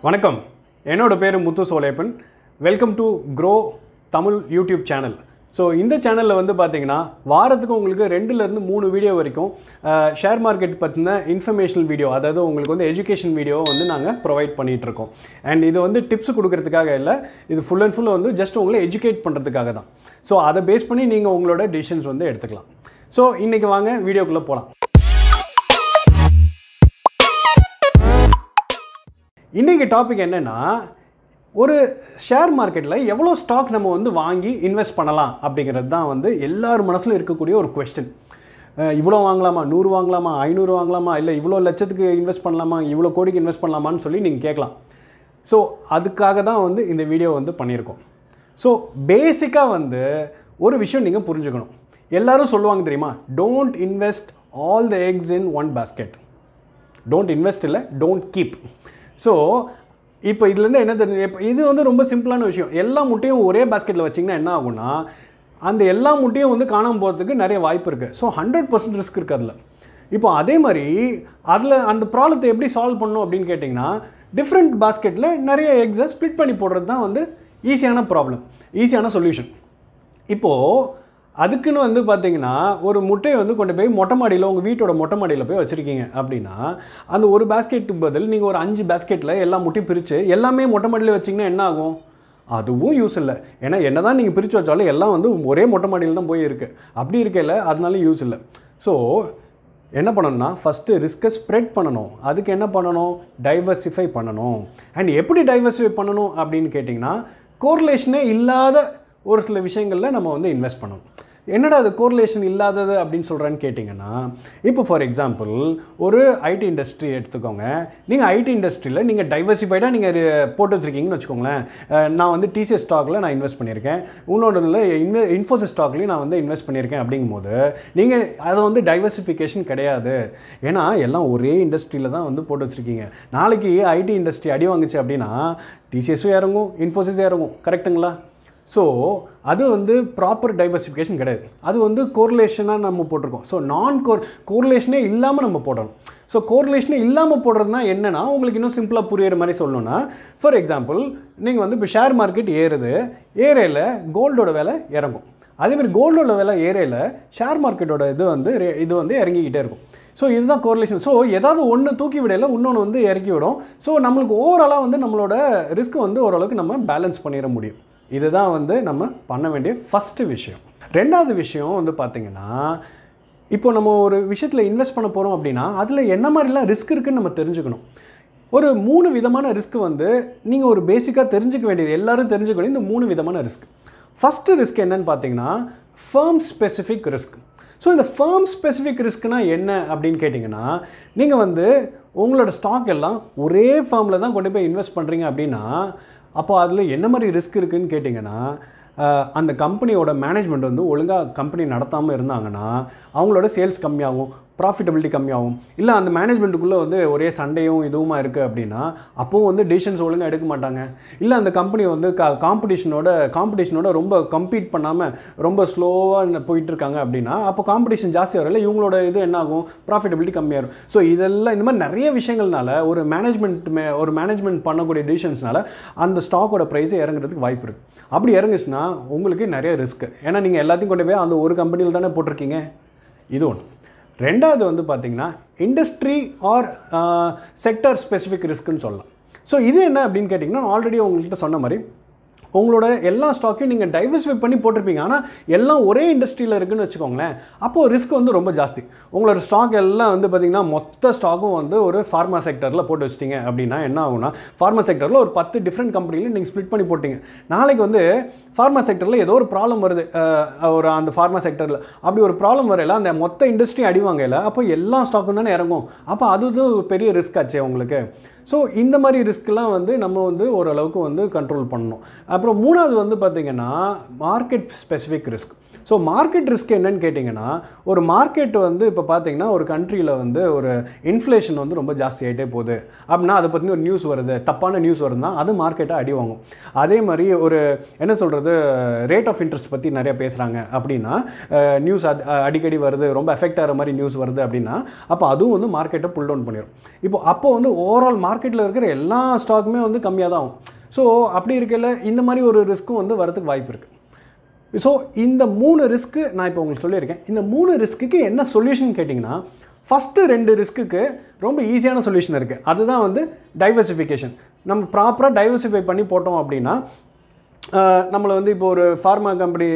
வணக்கம் என்னோட பேர் Muthu Solappan welcome to Groww Tamil YouTube channel so இந்த சேனலில் வந்து பார்த்தீங்கன்னா வாரத்துக்கு உங்களுக்கு 2லேருந்து 3 வீடியோ வரைக்கும் ஷேர் மார்க்கெட் பற்றின இன்ஃபர்மேஷனல் வீடியோ அதாவது உங்களுக்கு வந்து எஜுகேஷன் வீடியோ வந்து நாங்கள் ப்ரொவைட் பண்ணிகிட்ருக்கோம் அண்ட் இது வந்து டிப்ஸ் கொடுக்கறதுக்காக இல்லை இது ஃபுல் அண்ட் ஃபுல் வந்து ஜஸ்ட் உங்களை எஜுகேட் பண்ணுறதுக்காக தான் ஸோ அதை பேஸ் பண்ணி நீங்கள் உங்களோட டிசிஷன்ஸ் வந்து எடுத்துக்கலாம் ஸோ இன்றைக்கி வாங்க வீடியோக்குள்ளே போகலாம் இன்றைக்கி டாபிக் என்னென்னா ஒரு ஷேர் மார்க்கெட்டில் எவ்வளோ ஸ்டாக் நம்ம வந்து வாங்கி இன்வெஸ்ட் பண்ணலாம் அப்படிங்கிறது தான் வந்து எல்லார் மனசிலும் இருக்கக்கூடிய ஒரு கொஸ்டின் இவ்வளோ வாங்கலாமா 100 வாங்கலாமா 500 வாங்கலாமா இல்லை இவ்வளோ லட்சத்துக்கு இன்வெஸ்ட் பண்ணலாமா இவ்வளோ கோடிக்கு இன்வெஸ்ட் பண்ணலாமான்னு சொல்லி நீங்கள் கேட்கலாம் ஸோ அதுக்காக தான் வந்து இந்த வீடியோ வந்து பண்ணியிருக்கோம் ஸோ பேசிக்காக வந்து ஒரு விஷயம் நீங்கள் புரிஞ்சுக்கணும் எல்லோரும் சொல்லுவாங்க தெரியுமா don't invest all the X in one basket don't invest இல்லை டோன்ட் கீப் ஸோ இப்போ இதுலேருந்து என்ன தெரிஞ்சு இது வந்து ரொம்ப சிம்பிளான விஷயம் எல்லா முட்டையும் ஒரே பாஸ்கெட்டில் வச்சிங்கன்னா என்ன ஆகும்னா அந்த எல்லா முட்டையும் வந்து காணாமல் போகிறதுக்கு நிறைய வாய்ப்பு இருக்குது ஸோ 100% ரிஸ்க் இருக்குது அதில் இப்போ அதே மாதிரி அதில் அந்த ப்ராப்ளத்தை எப்படி சால்வ் பண்ணணும் அப்படின்னு கேட்டிங்கன்னா டிஃப்ரெண்ட் பாஸ்கெட்டில் நிறைய எக்ஸை ஸ்ப்ளிட் பண்ணி போடுறது தான் வந்து ஈஸியான ப்ராப்ளம் ஈஸியான சொல்யூஷன் இப்போது அதுக்குன்னு வந்து பார்த்தீங்கன்னா ஒரு முட்டையை வந்து கொண்டு போய் மொட்டை மாடியில் உங்கள் வீட்டோட மொட்டை மாடியில் போய் வச்சுருக்கீங்க அப்படின்னா அந்த ஒரு பேஸ்கெட்டுக்கு பதில் நீங்கள் ஒரு 5 பேஸ்கெட்டில் எல்லா முட்டையும் பிரித்து எல்லாமே மொட்டை மாடியில் வச்சிங்கன்னா என்ன ஆகும் அதுவும் யூஸ் இல்லை ஏன்னா என்ன தான் நீங்கள் பிரித்து வச்சாலும் எல்லாம் வந்து ஒரே மொட்டை மாடியில் தான் போய் இருக்குது அப்படி இருக்கையில் அதனால யூஸ் இல்லை ஸோ என்ன பண்ணணும்னா ஃபஸ்ட்டு ரிஸ்க்கை ஸ்ப்ரெட் பண்ணணும் அதுக்கு என்ன பண்ணணும் டைவர்சிஃபை பண்ணணும் அண்ட் எப்படி டைவர்சிஃபை பண்ணணும் அப்படின்னு கேட்டிங்கன்னா கோரிலேஷனே இல்லாத ஒரு சில விஷயங்களில் நம்ம வந்து இன்வெஸ்ட் பண்ணணும் என்னடா அது கோரிலேஷன் இல்லாதது அப்படின்னு சொல்கிறேன்னு கேட்டிங்கன்னா இப்போ ஃபார் எக்ஸாம்பிள் ஒரு ஐடி இண்டஸ்ட்ரி எடுத்துக்கோங்க நீங்கள் ஐடி இண்டஸ்ட்ரியில் நீங்கள் டைவர்சிஃபைடாக நீங்கள் போட்டு வச்சுருக்கீங்கன்னு வச்சுக்கோங்களேன் நான் வந்து டிசிஎஸ் ஸ்டாக்கில் நான் இன்வெஸ்ட் பண்ணியிருக்கேன் இன்னொன்றில் இன்ஃபோசிஸ் ஸ்டாக்லேயும் நான் வந்து இன்வெஸ்ட் பண்ணியிருக்கேன் அப்படிங்கும்போது நீங்கள் அதை வந்து டைவர்சிஃபிகேஷன் கிடையாது ஏன்னா எல்லாம் ஒரே இண்டஸ்ட்ரியில் தான் வந்து போட்டு வச்சுருக்கீங்க நாளைக்கு ஐடி இண்டஸ்ட்ரி அடி வாங்குச்சு அப்படின்னா டிசிஎஸும் இறங்கும் இன்ஃபோசிஸும் இறங்கும் கரெக்டுங்களா ஸோ அது வந்து ப்ராப்பர் டைவர்சிஃபிகேஷன் கிடையாது அது வந்து கோரிலேஷனாக நம்ம போட்டிருக்கோம் ஸோ கோரிலேஷனே இல்லாமல் நம்ம போடணும் ஸோ கோரிலேஷனே இல்லாமல் போடுறதுனா என்னென்னா உங்களுக்கு இன்னும் சிம்பிளாக புரியுற மாதிரி சொல்லணும்னா ஃபார் எக்ஸாம்பிள் நீங்கள் வந்து இப்போ ஷேர் மார்க்கெட் ஏறையில் கோல்டோட விலை இறங்கும் அதேமாதிரி கோல்டோட விலை ஏறையில் ஷேர் மார்க்கெட்டோட இது வந்து இறங்கிக்கிட்டே இருக்கும் ஸோ இதுதான் கோரிலேஷன் ஸோ ஏதாவது ஒன்று தூக்கி விடையில் இன்னொன்று வந்து இறக்கி விடும் ஸோ நம்மளுக்கு ஓவராலாக வந்து நம்மளோட ரிஸ்க் வந்து ஓரளவுக்கு நம்ம பேலன்ஸ் பண்ணிட முடியும் இதுதான் வந்து நம்ம பண்ண வேண்டிய ஃபஸ்ட்டு விஷயம் ரெண்டாவது விஷயம் வந்து பார்த்திங்கன்னா இப்போ நம்ம ஒரு விஷயத்தில் இன்வெஸ்ட் பண்ண போகிறோம் அப்படின்னா அதில் என்ன மாதிரிலாம் ரிஸ்க் இருக்குதுன்னு நம்ம தெரிஞ்சுக்கணும் ஒரு 3 விதமான ரிஸ்க் வந்து நீங்கள் ஒரு பேசிக்காக தெரிஞ்சுக்க வேண்டியது எல்லோரும் தெரிஞ்சுக்க வேண்டியது இந்த 3 விதமான ரிஸ்க் ஃபஸ்ட்டு ரிஸ்க் என்னன்னு பார்த்தீங்கன்னா ஃபர்ம் ஸ்பெசிஃபிக் ரிஸ்க் ஸோ இந்த ஃபர்ம் ஸ்பெசிஃபிக் ரிஸ்க்னால் என்ன அப்படின்னு கேட்டிங்கன்னா நீங்கள் வந்து உங்களோட ஸ்டாக் எல்லாம் ஒரே ஃபர்மில் தான் கொண்டு போய் இன்வெஸ்ட் பண்ணுறீங்க அப்படின்னா அப்போ அதில் என்ன மாதிரி ரிஸ்க் இருக்குதுன்னு கேட்டிங்கன்னா அந்த கம்பெனியோட மேனேஜ்மெண்ட் வந்து ஒழுங்காக கம்பெனி நடத்தாமல் இருந்தாங்கன்னா அவங்களோட சேல்ஸ் கம்மியாகும் ப்ராஃபிட்டபிலிட்டி கம்மியாகும் இல்லை அந்த மேனேஜ்மெண்ட்டுக்குள்ளே வந்து ஒரே சண்டையும் இதுவுமா இருக்குது அப்படின்னா அப்போவும் வந்து டிசிஷன்ஸ் ஒழுங்காக எடுக்க மாட்டாங்க இல்லை அந்த கம்பெனி வந்து காம்படிஷனோட ரொம்ப கம்பீட் பண்ணாமல் ரொம்ப ஸ்லோவாக போயிட்டுருக்காங்க அப்படின்னா அப்போ காம்படிஷன் ஜாஸ்தியாக வரல இவங்களோட இது என்ன ஆகும் ப்ராஃபிட்டபிலிட்டி கம்மியாகும் ஸோ இதெல்லாம் இந்த மாதிரி நிறைய விஷயங்கள்னால ஒரு மேனேஜ்மெண்ட் பண்ணக்கூடிய டிசிஷன்ஸ்னால அந்த ஸ்டாக்கோட ப்ரைஸே இறங்குறதுக்கு வாய்ப்பு இருக்குது அப்படி இறங்குச்சுன்னா உங்களுக்கு நிறைய ரிஸ்க் ஏன்னா நீங்கள் எல்லாத்தையும் கொண்டு போய் அந்த ஒரு கம்பெனியில் தானே போட்டிருக்கீங்க இது ஒன்று ரெண்டாவது வந்து பார்த்திங்கன்னா இண்டஸ்ட்ரி ஆர் செக்டர் ஸ்பெசிஃபிக் ரிஸ்க்குன்னு சொல்லலாம் ஸோ இது என்ன அப்படின்னு கேட்டிங்கன்னா ஆல்ரெடி உங்கள்கிட்ட சொன்ன மாதிரி உங்களோட எல்லா ஸ்டாக்கையும் நீங்கள் டைவர்சிஃபை பண்ணி போட்டிருப்பீங்க ஆனால் எல்லாம் ஒரே இண்டஸ்ட்ரியில் இருக்குதுன்னு வச்சுக்கோங்களேன் அப்போது ரிஸ்க் வந்து ரொம்ப ஜாஸ்தி உங்களோட ஸ்டாக் எல்லாம் வந்து பார்த்திங்கன்னா மொத்த ஸ்டாக்கும் வந்து ஒரு ஃபார்மா செக்டரில் போட்டு வச்சிட்டிங்க அப்படின்னா என்ன ஆகும்னா ஃபார்மா செக்டரில் ஒரு 10 டிஃப்ரெண்ட் கம்பெனியில் நீங்கள் ஸ்ப்ளிட் பண்ணி போட்டிங்க நாளைக்கு வந்து ஃபார்மா செக்டரில் ஏதோ ஒரு ப்ராப்ளம் வருது ஒரு அந்த ஃபார்மா செக்டரில் அப்படி ஒரு ப்ராப்ளம் வரையில அந்த மொத்த இண்டஸ்ட்ரி அடிவாங்கல அப்போ எல்லா ஸ்டாக்கும் தானே இறங்கும் அப்போ அது பெரிய ரிஸ்க் ஆச்சு உங்களுக்கு ஸோ இந்த மாதிரி ரிஸ்க்லாம் வந்து நம்ம வந்து ஓரளவுக்கு வந்து கண்ட்ரோல் பண்ணணும் அப்புறம் மூணாவது வந்து பார்த்திங்கன்னா market specific risk so market risk என்னன்னு கேட்டிங்கன்னா ஒரு மார்க்கெட் வந்து இப்போ பார்த்தீங்கன்னா ஒரு கண்ட்ரியில் வந்து ஒரு இன்ஃப்ளேஷன் வந்து ரொம்ப ஜாஸ்தி ஆகிட்டே போகுது அப்படின்னா அதை பற்றி ஒரு நியூஸ் வருது தப்பான நியூஸ் வருதுன்னா அது மார்க்கெட்டை அடி வாங்கும் அதே மாதிரி ஒரு என்ன சொல்கிறது ரேட் ஆஃப் இன்ட்ரெஸ்ட் பற்றி நிறையா பேசுகிறாங்க அப்படின்னா நியூஸ் அடிக்கடி வருது ரொம்ப எஃபெக்ட் ஆகிற மாதிரி நியூஸ் வருது அப்படின்னா அப்போ அதுவும் வந்து மார்க்கெட்டை புல் டவுன் பண்ணிடும் அப்போ வந்து ஓவரால் மார்க்கெட்டில் இருக்கிற எல்லா ஸ்டாக்குமே வந்து கம்மியாக தான் ஆகும். ஸோ அப்படி இருக்கல இந்த மாதிரி ஒரு ரிஸ்க்கும் வந்து வரதுக்கு வாய்ப்பு இருக்குது. ஸோ இந்த 3 ரிஸ்க்கு நான் இப்போ உங்களுக்கு சொல்லியிருக்கேன். இந்த 3 ரிஸ்க்குக்கு என்ன சொல்யூஷன் கேட்டிங்கன்னா, ஃபஸ்ட்டு 2 ரிஸ்க்குக்கு ரொம்ப ஈஸியான சொல்யூஷன் இருக்குது. அதுதான் வந்து டைவர்சிஃபிகேஷன். நம்ம ப்ராப்பராக டைவர்சிஃபை பண்ணி போட்டோம் அப்படின்னா, நம்மளை வந்து இப்போ ஒரு ஃபார்மா கம்பெனி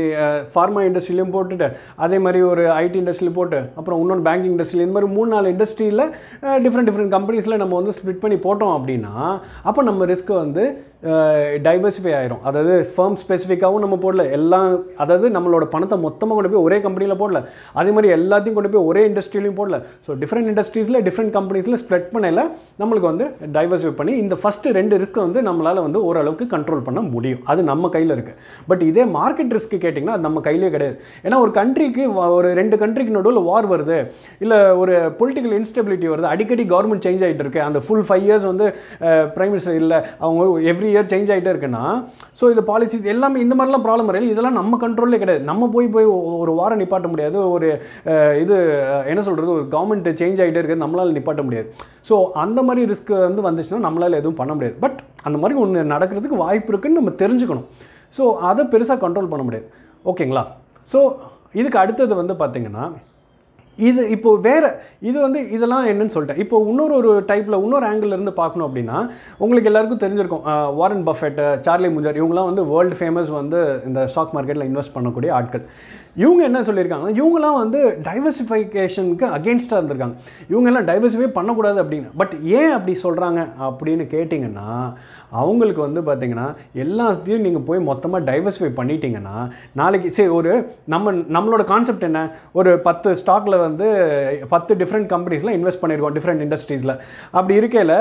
ஃபார்மா இண்டஸ்ட்ரியிலையும் போட்டுட்டு, அதே மாதிரி ஒரு ஐடி இண்டஸ்ட்ரியில் போட்டு, அப்புறம் இன்னொன்று பேங்கிங் இண்டஸ்ட்ரியில், இந்த மாதிரி 3-4 இண்டஸ்ட்ரியில் டிஃப்ரெண்ட் கம்பெனிஸில் நம்ம வந்து ஸ்ப்ளிட் பண்ணி போட்டோம் அப்படின்னா, அப்போ நம்ம ரிஸ்க்கு வந்து டைவர்சிஃபை ஆயிரும். அதாவது ஃபர்ம் ஸ்பெசிஃபிக்காகவும் நம்ம போடல, எல்லாம் அதாவது நம்மளோட பணத்தை மொத்தமாக கொண்டு போய் ஒரே கம்பெனியில் போடல, அதே மாதிரி எல்லாத்தையும் கொண்டு போய் ஒரே இண்டஸ்ட்ரியிலையும் போடல. ஸோ டிஃப்ரெண்ட் இண்டஸ்ட்ரீஸில் டிஃப்ரெண்ட் கம்பெனிஸில் ஸ்ப்ரெட் பண்ணல நம்மளுக்கு வந்து டைவர்சிஃபை பண்ணி இந்த ஃபஸ்ட்டு 2 ரிஸ்க்கை வந்து நம்மளால் வந்து ஓரளவுக்கு கண்ட்ரோல் பண்ண முடியும். அது நம்ம கையில் இருக்குது. பட் இதே மார்க்கெட் ரிஸ்க்கு கேட்டிங்கன்னா அது நம்ம கையிலே கிடையாது. ஏன்னா ஒரு கண்ட்ரிக்கு ஒரு 2 கண்ட்ரிக்கு நடுவில் வார் வருது, இல்லை ஒரு பொலிட்டிக்கல் இன்ஸ்டெபிலிட்டி வருது, அடிக்கடி கவர்மெண்ட் சேஞ்ச் ஆகிட்டு இருக்கு, அந்த ஃபுல் 5 இயர்ஸ் வந்து பிரைம் மினிஸ்டர் இல்லை, அவங்க எவ்ரி இயர் சேஞ்ச் ஆகிட்டே இருக்குன்னா, ஸோ இந்த பாலிசிஸ் எல்லாமே இந்த மாதிரிலாம் ப்ராப்ளம் வரையில இதெல்லாம் நம்ம கண்ட்ரோலே கிடையாது. நம்ம போய் ஒரு வாரம் நிப்பாட்ட முடியாது, ஒரு இது என்ன சொல்கிறது, ஒரு கவர்மெண்ட் சேஞ்ச் ஆகிட்டே இருக்குது, நம்மளால் நிப்பாட்ட முடியாது. ஸோ அந்த மாதிரி ரிஸ்க் வந்து வந்துச்சுன்னா நம்மளால் எதுவும் பண்ண முடியாது. பட் அந்த மாதிரி ஒன்று நடக்கிறதுக்கு வாய்ப்பு இருக்குன்னு நம்ம தெரிஞ்சுக்கணும். ஸோ அதை பெருசாக கண்ட்ரோல் பண்ண முடியாது. ஓகேங்களா? ஸோ இதுக்கு அடுத்தது வந்து பார்த்திங்கன்னா, இது இப்போது வேறு இது வந்து இதெல்லாம் என்னன்னு சொல்லிட்டேன். இப்போ இன்னொரு டைப்பில் இன்னொரு ஆங்கிள் இருந்து பார்க்கணும் அப்படின்னா, உங்களுக்கு எல்லாருக்கும் தெரிஞ்சிருக்கும், வாரன் பஃபெட், சார்லி முஞ்சர், இவங்களாம் வந்து வேர்ல்டு ஃபேமஸ் வந்து இந்த ஸ்டாக் மார்க்கெட்டில் இன்வெஸ்ட் பண்ணக்கூடிய ஆட்கள். இவங்க என்ன சொல்லியிருக்காங்கன்னா, இவங்களாம் வந்து டைவர்சிஃபிகேஷனுக்கு அகெயின்ஸ்டாக இருந்திருக்காங்க. இவங்கெல்லாம் டைவர்சிஃபை பண்ணக்கூடாது அப்படின்னு. பட் ஏன் அப்படி சொல்கிறாங்க அப்படின்னு கேட்டிங்கன்னா, அவங்களுக்கு வந்து பார்த்திங்கன்னா எல்லாத்தையும் நீங்கள் போய் மொத்தமாக டைவர்சிஃபை பண்ணிட்டீங்கன்னா, நாளைக்கு சரி ஒரு நம்மளோட கான்செப்ட் என்ன, ஒரு 10 ஸ்டாக்கில் வந்து 10 டிஃப்ரெண்ட் கம்பெனிஸில் இன்வெஸ்ட் பண்ணியிருக்கோம், டிஃப்ரெண்ட் இண்டஸ்ட்ரீஸில். அப்படி இருக்கையில்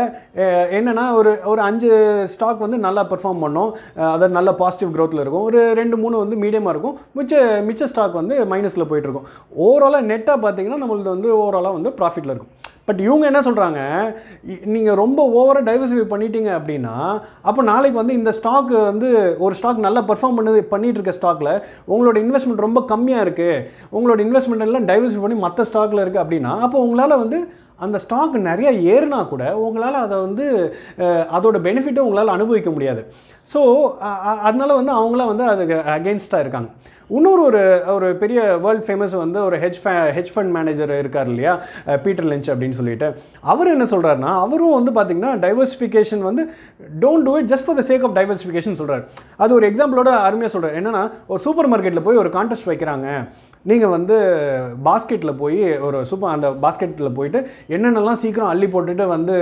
என்னென்னா ஒரு 5 ஸ்டாக் வந்து நல்லா பெர்ஃபார்ம் பண்ணோம், அதாவது நல்ல பாசிட்டிவ் க்ரோத்தில் இருக்கும், ஒரு 2-3 வந்து மீடியமாக இருக்கும், மிச்ச ஸ்டாக் வந்து மைனஸில் போயிட்டுருக்கும். ஓவராலாக நெட்டாக பார்த்தீங்கன்னா நம்மளுக்கு வந்து ஓவராலாக வந்து ப்ராஃபிட்டில் இருக்கும். பட் இவங்க என்ன சொல்கிறாங்க, நீங்கள் ரொம்ப ஓவராக டைவர்சிஃபை பண்ணிட்டீங்க அப்படின்னா, அப்போ நாளைக்கு வந்து இந்த ஸ்டாக் வந்து ஒரு ஸ்டாக் நல்லா பெர்ஃபார்ம் பண்ணிட்டு இருக்க ஸ்டாக்கில் உங்களோட இன்வெஸ்ட்மெண்ட் ரொம்ப கம்மியாக இருக்குது, உங்களோட இன்வெஸ்ட்மெண்ட் எல்லாம் டைவர்சிஃபை பண்ணி மற்ற ஸ்டாக்கில் இருக்குது அப்படின்னா, அப்போ உங்களால் வந்து அந்த ஸ்டாக் நிறைய ஏறுனா கூட உங்களால் அதை வந்து அதோட பெனிஃபிட்டை உங்களால் அனுபவிக்க முடியாது. ஸோ அதனால் வந்து அவங்களாம் வந்து அதுக்கு அகெயின்ஸ்டாக இருக்காங்க. இன்னொரு ஒரு பெரிய வேர்ல்ட் ஃபேமஸ் வந்து ஒரு ஹெட்ஜ் ஃபண்ட் மேனேஜர் இருக்கார் இல்லையா, பீட்டர் லிஞ்ச் அப்படின்னு சொல்லிட்டு, அவர் என்ன சொல்கிறாருன்னா, அவரும் வந்து பார்த்திங்கன்னா டைவர்சிஃபிகேஷன் வந்து don't do it just for the sake of diversification சொல்கிறார். அது ஒரு எக்ஸாம்பிளோட அருமையாக சொல்கிறார். என்னென்னா, ஒரு சூப்பர் மார்க்கெட்டில் போய் ஒரு கான்டெஸ்ட் வைக்கிறாங்க, நீங்கள் வந்து பாஸ்கெட்டில் போய் அந்த பாஸ்கெட்டில் போயிட்டு என்னென்னலாம் சீக்கிரம் அள்ளி போட்டுட்டு வந்து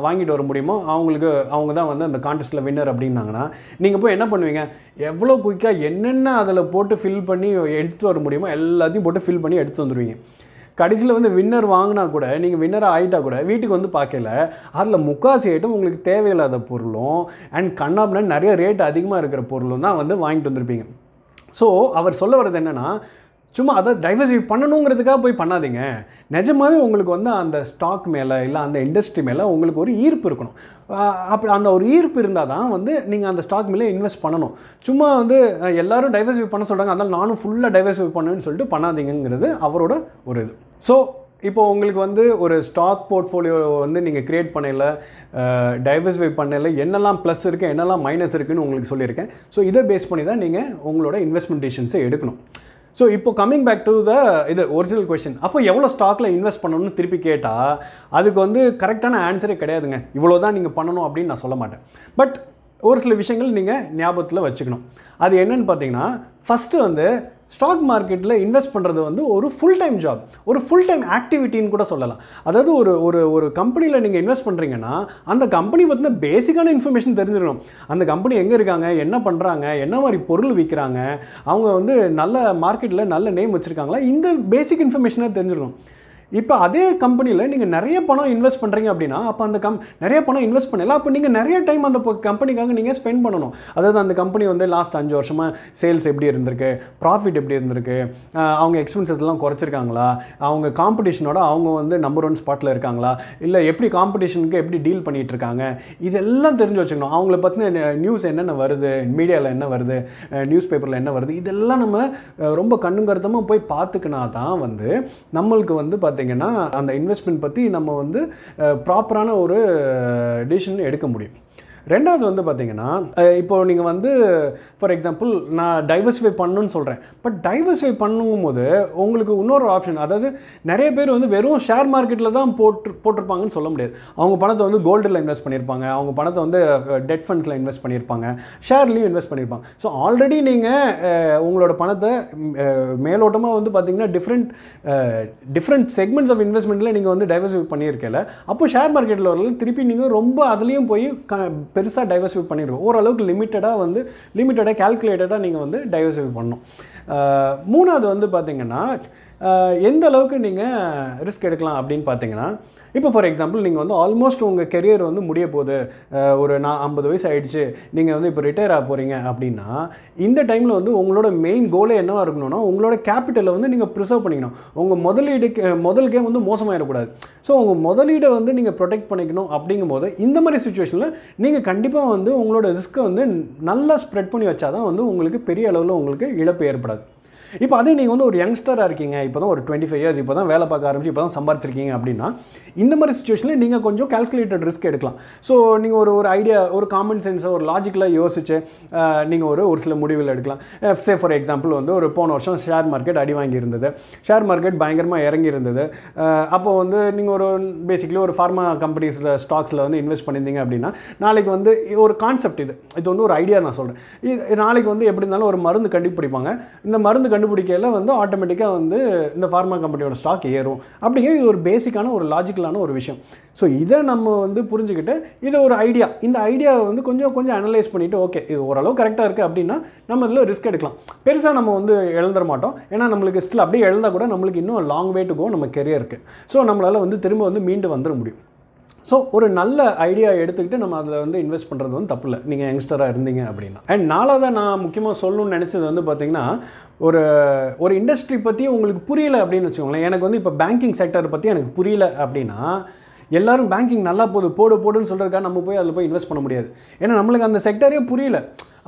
வாங்கிட்டு வர முடியுமோ அவங்க தான் வந்து அந்த கான்டெஸ்ட்டில் வின்னர் அப்படின்னாங்கன்னா, நீங்கள் போய் என்ன பண்ணுவீங்க, எவ்வளோ குயிக்காக என்னென்ன அதில் போட்டு ஃபில் பண்ணி எடுத்துகிட்டு வர முடியுமோ எல்லாத்தையும் போட்டு ஃபில் பண்ணி எடுத்து வந்துடுவீங்க. கடைசியில் வந்து வின்னர் வாங்கினா கூட, நீங்கள் வின்னராக ஆகிட்டா கூட வீட்டுக்கு வந்து பார்க்கல, அதில் முக்காசி ஐட்டம் உங்களுக்கு தேவையில்லாத பொருளும் அண்ட் கண்ணாப்னா நிறைய ரேட் அதிகமாக இருக்கிற பொருளும் தான் வந்து வாங்கிட்டு வந்திருப்பீங்க. ஸோ அவர் சொல்ல வர்றது என்னென்னா, சும்மா அதை டைவர்சிஃபை பண்ணணுங்கிறதுக்காக போய் பண்ணாதீங்க. நிஜமாகவே உங்களுக்கு வந்து அந்த ஸ்டாக் மேலே இல்லை அந்த இண்டஸ்ட்ரி மேலே உங்களுக்கு ஒரு ஈர்ப்பு இருக்கணும். அப்படி அந்த ஒரு ஈர்ப்பு இருந்தால் தான் வந்து நீங்கள் அந்த ஸ்டாக் மேலே இன்வெஸ்ட் பண்ணணும். சும்மா வந்து எல்லோரும் டைவர்சிஃபை பண்ண சொல்கிறாங்க, அதனால் நானும் ஃபுல்லாக டைவர்சிஃபை பண்ணுவேன்னு சொல்லிட்டு பண்ணாதீங்கிறது அவரோட ஒரு இது. ஸோ இப்போ உங்களுக்கு வந்து ஒரு ஸ்டாக் போர்ட்ஃபோலியோ வந்து நீங்கள் க்ரியேட் பண்ணல, டைவர்சிஃபை பண்ணல, என்னெல்லாம் ப்ளஸ் இருக்குது என்னெல்லாம் மைனஸ் இருக்குதுன்னு உங்களுக்கு சொல்லியிருக்கேன். ஸோ இதை பேஸ் பண்ணி தான் நீங்கள் உங்களோட இன்வெஸ்ட்மெண்ட் டிசிஷன்ஸை எடுக்கணும். ஸோ இப்போ கம்மிங் பேக் டு இது ஒரிஜினல் கொஸ்டின், அப்போ எவ்வளோ ஸ்டாக்கில் இன்வெஸ்ட் பண்ணணும்னு திருப்பி கேட்டால் அதுக்கு வந்து கரெக்டான ஆன்சரே கிடையாதுங்க. இவ்வளோ தான் நீங்கள் பண்ணணும் அப்படின்னு நான் சொல்ல மாட்டேன். பட் ஒரு சில விஷயங்கள் நீங்கள் ஞாபகத்தில் வச்சுக்கணும். அது என்னன்னு பார்த்தீங்கன்னா, ஃபஸ்ட்டு வந்து ஸ்டாக் மார்க்கெட்டில் இன்வெஸ்ட் பண்ணுறது வந்து ஒரு ஃபுல் டைம் ஜாப், ஒரு ஃபுல் டைம் ஆக்டிவிட்டின்னு கூட சொல்லலாம். அதாவது ஒரு கம்பெனியில் நீங்கள் இன்வெஸ்ட் பண்ணுறீங்கன்னா அந்த கம்பெனி பற்றின பேசிக்கான இன்ஃபர்மேஷன் தெரிஞ்சிடணும். அந்த கம்பெனி எங்கே இருக்காங்க, என்ன பண்ணுறாங்க, என்ன மாதிரி பொருள் விற்கிறாங்க, அவங்க வந்து நல்ல மார்க்கெட்டில் நல்ல நேம் வச்சுருக்காங்களா, இந்த பேசிக் இன்ஃபர்மேஷனாக தெரிஞ்சிடணும். இப்போ அதே கம்பெனியில் நீங்கள் நிறைய பணம் இன்வெஸ்ட் பண்ணுறீங்க அப்படின்னா, அப்போ அந்த நிறைய பணம் இன்வெஸ்ட் பண்ணல, அப்போ நீங்கள் நிறைய டைம் அந்த கம்பெனிக்காக நீங்கள் ஸ்பெண்ட் பண்ணணும். அதாவது அந்த கம்பெனி வந்து லாஸ்ட் 5 வருஷமாக சேல்ஸ் எப்படி இருந்திருக்கு, ப்ராஃபிட் எப்படி இருந்திருக்கு, அவங்க எக்ஸ்பென்சஸ்லாம் குறைச்சிருக்காங்களா, அவங்க காம்படிஷனோட அவங்க வந்து நம்பர் 1 ஸ்பாட்டில் இருக்காங்களா, இல்லை எப்படி காம்படிஷனுக்கு எப்படி டீல் பண்ணிகிட்டு இருக்காங்க, இதெல்லாம் தெரிஞ்சு வச்சுக்கணும். அவங்கள பற்றின நியூஸ் என்னென்ன வருது, மீடியாவில் என்ன வருது, நியூஸ் பேப்பரில் என்ன வருது, இதெல்லாம் நம்ம ரொம்ப கண்ணுங்கருத்தமாக போய் பார்த்துக்கினா தான் வந்து நம்மளுக்கு வந்து பார்த்தீங்கன்னா அந்த இன்வெஸ்ட்மெண்ட் பற்றி நம்ம வந்து ப்ராப்பரான ஒரு டிசிஷன் எடுக்க முடியும். ரெண்டாவது வந்து பார்த்தீங்கன்னா இப்போ நீங்கள் வந்து ஃபார் எக்ஸாம்பிள் நான் டைவர்சிஃபை பண்ணணும்னு சொல்கிறேன். பட் டைவர்சிஃபை பண்ணும்போது உங்களுக்கு இன்னொரு ஆப்ஷன், அதாவது நிறைய பேர் வந்து வெறும் ஷேர் மார்க்கெட்டில் தான் போட்டிருப்பாங்கன்னு சொல்ல முடியாது. அவங்க பணத்தை வந்து கோல்டில் இன்வெஸ்ட் பண்ணியிருப்பாங்க, அவங்க பணத்தை வந்து டெட் ஃபண்ட்ஸில் இன்வெஸ்ட் பண்ணியிருப்பாங்க, ஷேர்லேயும் இன்வெஸ்ட் பண்ணியிருப்பாங்க. ஸோ ஆல்ரெடி நீங்கள் உங்களோட பணத்தை மேலோட்டமாக வந்து பார்த்தீங்கன்னா டிஃப்ரெண்ட் செக்மெண்ட்ஸ் ஆஃப் இன்வெஸ்ட்மெண்ட்டில் நீங்கள் வந்து டைவர்சிஃபை பண்ணியிருக்கல. அப்போ ஷேர் மார்க்கெட்டில் வரல திருப்பி நீங்கள் ரொம்ப அதுலேயும் போய் பெருசாக டைவர்சிஃபை பண்ணியிருக்கோம். ஓரளவுக்கு லிமிட்டடாக கால்குலேட்டடாக நீங்கள் வந்து டைவர்சிஃபை பண்ணணும். மூணாவது வந்து பார்த்தீங்கன்னா எந்த அளவுக்கு நீங்கள் ரிஸ்க் எடுக்கலாம் அப்படின்னு பார்த்தீங்கன்னா, இப்போ ஃபார் எக்ஸாம்பிள் நீங்கள் வந்து ஆல்மோஸ்ட் உங்கள் கெரியர் வந்து முடிய போகுது, ஒரு 50 வயசு ஆகிடுச்சு, நீங்கள் வந்து இப்போ ரிட்டையர் ஆக போகிறீங்க அப்படின்னா இந்த டைமில் வந்து உங்களோட மெயின் கோலே என்னவாக இருக்கணும்னா உங்களோட கேபிட்டலை வந்து நீங்கள் ப்ரிசர்வ் பண்ணிக்கணும். உங்கள் முதலுக்கே வந்து மோசமாகிடக்கூடாது. ஸோ உங்கள் முதலீடை வந்து நீங்கள் ப்ரொடெக்ட் பண்ணிக்கணும். அப்படிங்கும்போது இந்த மாதிரி சுச்சுவேஷனில் நீங்கள் கண்டிப்பாக வந்து உங்களோட ரிஸ்க்கை வந்து நல்லா ஸ்ப்ரெட் பண்ணி வச்சா தான் வந்து உங்களுக்கு பெரிய அளவில் உங்களுக்கு இழப்பு ஏற்படாது. இப்போ அதே நீங்கள் வந்து ஒரு யங்ஸ்டராக இருக்கீங்க, இப்போ தான் ஒரு 25 இயர்ஸ், இப்போ தான் வேலை பார்க்க ஆரம்பிச்சு, இப்போ தான் சம்பாதிச்சிருக்கீங்க அப்படின்னா இந்த மாதிரி சுச்சுவேஷனில் நீங்கள் கொஞ்சம் கால்குலேட்டட் ரிஸ்க் எடுக்கலாம். ஸோ நீங்கள் ஒரு ஐடியா, ஒரு காமன் சென்ஸை ஒரு லாஜிக்கலாக யோசிச்சு நீங்கள் ஒரு சில முடிவுகள் எடுக்கலாம். சே ஃபார் எக்ஸாம்பிள் வந்து ஒரு போன வருஷம் ஷேர் மார்க்கெட் அடி வாங்கி இருந்தது, ஷேர் மார்க்கெட் பயங்கரமாக இறங்கி இருந்தது. அப்போ வந்து நீங்கள் பேசிக்கலி ஒரு ஃபார்மா கம்பெனிஸில் ஸ்டாக்ஸில் வந்து இன்வெஸ்ட் பண்ணியிருந்தீங்க அப்படின்னா நாளைக்கு வந்து ஒரு கான்செப்ட், இது வந்து ஒரு ஐடியா நான் சொல்கிறேன். நாளைக்கு வந்து எப்படி இருந்தாலும் ஒரு மருந்து கண்டுபிடிப்பாங்க. இந்த மருந்து கண்டுபிடிக்கல வந்து ஆட்டோமேட்டிக்காக வந்து இந்த ஃபார்மா கம்பெனியோட ஸ்டாக் ஏறும். அப்படிங்கிற இது ஒரு பேசிக்கான ஒரு லாஜிக்கலான ஒரு விஷயம். ஸோ இதை நம்ம வந்து புரிஞ்சுக்கிட்டு இதை ஒரு ஐடியா, இந்த ஐடியாவை வந்து கொஞ்சம் அனலைஸ் பண்ணிவிட்டு ஓகே இது ஓரளவு கரெக்டாக இருக்குது அப்படின்னா நம்ம இதில் ரிஸ்க் எடுக்கலாம். பெருசாக நம்ம வந்து இழந்துட மாட்டோம். ஏன்னா நம்மளுக்கு ஸ்டில் அப்படியே எழுந்தால் கூட நம்மளுக்கு இன்னும் லாங் வே டு கோ நம்ம கெரியருக்கு. ஸோ நம்மளால் வந்து திரும்ப வந்து மீண்டு வந்துட முடியும். ஸோ ஒரு நல்ல ஐடியா எடுத்துக்கிட்டு நம்ம அதில் வந்து இன்வெஸ்ட் பண்ணுறது வந்து தப்பு இல்லை, நீங்கள் யங்ஸ்டராக இருந்தீங்க அப்படின்னா. அண்ட் நாலாவதாக நான் முக்கியமாக சொல்லணும்னு நினச்சது வந்து பார்த்திங்கன்னா, ஒரு இண்டஸ்ட்ரி பற்றி உங்களுக்கு புரியல அப்படின்னு வச்சுக்கோங்களேன். எனக்கு வந்து இப்போ பேங்கிங் செக்டர் பற்றி எனக்கு புரியல அப்படின்னா எல்லாரும் பேங்கிங் நல்லா போடுன்னு சொல்கிறதுக்காக நம்ம போய் அதில் போய் இன்வெஸ்ட் பண்ண முடியாது. ஏன்னா நம்மளுக்கு அந்த செக்டரே புரியல,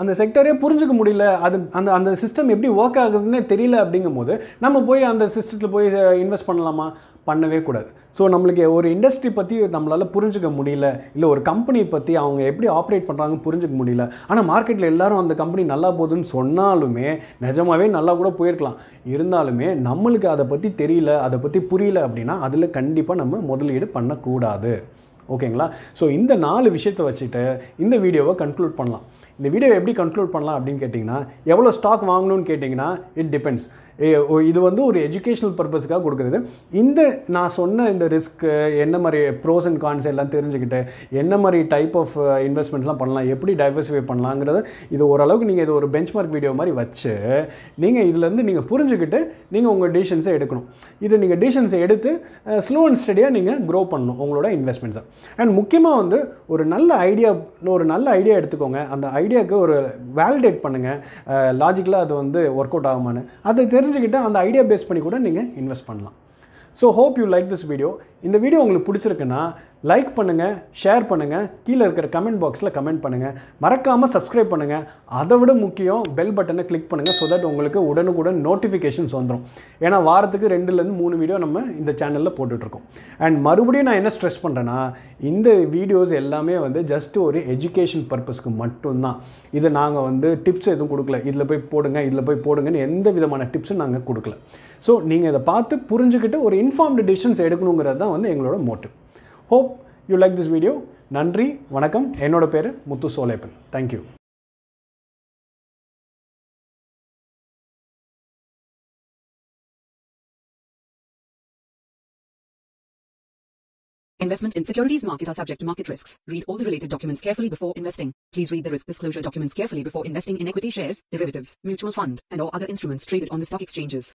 அந்த செக்டரே புரிஞ்சுக்க முடியல, அந்த சிஸ்டம் எப்படி ஒர்க் ஆகுதுன்னே தெரியல. அப்படிங்கும் போது நம்ம போய் அந்த சிஸ்டத்தில் போய் இன்வெஸ்ட் பண்ணலாமா? பண்ணவே கூடாது. ஸோ நம்மளுக்கு ஒரு இண்டஸ்ட்ரி பற்றி நம்மளால் புரிஞ்சுக்க முடியல, இல்லை ஒரு கம்பெனி பற்றி அவங்க எப்படி ஆப்ரேட் பண்ணுறாங்கன்னு புரிஞ்சுக்க முடியல. ஆனால் மார்க்கெட்டில் எல்லாரும் அந்த கம்பெனி நல்லா போகுதுன்னு சொன்னாலுமே நிஜமாகவே நல்லா கூட போயிருக்கலாம். இருந்தாலுமே நம்மளுக்கு அதை பற்றி தெரியல, அதை பற்றி புரியல அப்படின்னா அதில் கண்டிப்பாக நம்ம முதலீடு பண்ணக்கூடாது. ஓகேங்களா? ஸோ இந்த 4 விஷயத்தை வச்சுட்டு இந்த வீடியோவை கன்க்ளூட் பண்ணலாம். இந்த வீடியோவை எப்படி கன்க்ளூட் பண்ணலாம் அப்படின்னு கேட்டிங்கன்னா, எவ்வளோ ஸ்டாக் வாங்கணும்னு கேட்டிங்கன்னா இட் டிபெண்ட்ஸ். இது வந்து ஒரு எஜுகேஷனல் பர்பஸ்க்காக கொடுக்குறது. நான் சொன்ன இந்த ரிஸ்க்கு என்ன மாதிரி ப்ரோஸ் அண்ட் கான்ஸ் எல்லாம் தெரிஞ்சுக்கிட்டு என்ன மாதிரி டைப் ஆஃப் இன்வெஸ்ட்மெண்ட்ஸ்லாம் பண்ணலாம், எப்படி டைவர்சிஃபை பண்ணலாங்கிறத இது ஓரளவுக்கு நீங்கள் இது ஒரு பெஞ்ச்மார்க் வீடியோ மாதிரி வச்சு நீங்கள் இதுலேருந்து நீங்கள் புரிஞ்சுக்கிட்டு நீங்கள் உங்கள் டிசிஷன்ஸை எடுக்கணும். இது நீங்கள் டிசிஷன்ஸை எடுத்து ஸ்லோ அண்ட் ஸ்டடியாக நீங்கள் க்ரோ பண்ணணும் உங்களோட இன்வெஸ்ட்மெண்ட்ஸை. அண்ட் முக்கியமாக வந்து ஒரு நல்ல ஐடியா எடுத்துக்கோங்க. அந்த ஐடியாவுக்கு ஒரு வேலிடேட் பண்ணுங்கள், லாஜிக்கலாக அது வந்து ஒர்க் அவுட் ஆகுமான்னு. அதை தெரிஞ்சுக்கிட்டு அந்த ஐடியா பேஸ் பண்ணி கூட நீங்கள் இன்வெஸ்ட் பண்ணலாம். So hope you like this video. இந்த வீடியோ உங்களுக்கு பிடிச்சிருக்குன்னா லைக் பண்ணுங்கள், ஷேர் பண்ணுங்கள், கீழே இருக்கிற கமெண்ட் பாக்ஸில் கமெண்ட் பண்ணுங்கள், மறக்காமல் சப்ஸ்கிரைப் பண்ணுங்கள். அதை விட முக்கியம் பெல் பட்டனை கிளிக் பண்ணுங்கள். ஸோ தட் உங்களுக்கு உடனுக்குடன் நோட்டிஃபிகேஷன்ஸ் வந்துடும். ஏன்னா வாரத்துக்கு 2லேருந்து 3 வீடியோ நம்ம இந்த சேனலில் போட்டுட்ருக்கோம். அண்ட் மறுபடியும் நான் என்ன ஸ்ட்ரெஸ் பண்ணுறேன்னா, இந்த வீடியோஸ் எல்லாமே வந்து ஜஸ்ட் ஒரு எஜுகேஷன் பர்பஸ்க்கு மட்டும்தான். இது நாங்கள் வந்து டிப்ஸ் எதுவும் கொடுக்கல, இதில் போய் போடுங்கன்னு எந்த விதமான டிப்ஸும் நாங்கள் கொடுக்கல. ஸோ நீங்கள் இதை பார்த்து புரிஞ்சுக்கிட்டு ஒரு இன்ஃபார்ம்டு டிசிஷன்ஸ் எடுக்கணுங்கிறது தான் வந்து எங்களோட motive. Hope you like this video. நன்றி, வணக்கம். என்னோட பேர் Muthu சோலேப்பன். Thank you. Investment in securities market are subject to market risks. Read all the related documents carefully before investing. Please read the risk disclosure documents carefully before investing in equity shares, derivatives, mutual fund, and or other instruments traded on the stock exchanges.